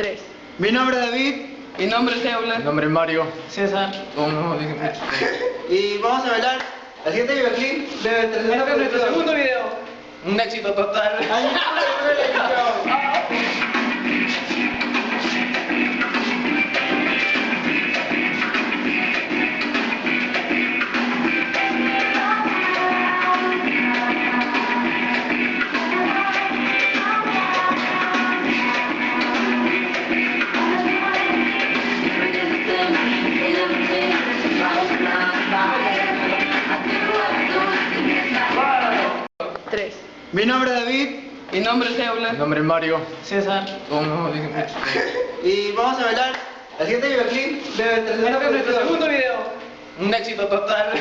3. Mi nombre es David. Mi nombre es Euler. Mi nombre es Mario. César. Y vamos a bailar la siguiente videoclip de Este es nuestro segundo video. Un éxito total. Mi nombre es David. Mi nombre es Euler. Mi nombre es Mario. César. Y vamos a bailar la siguiente videoclip de Este es nuestro segundo video. Un éxito total.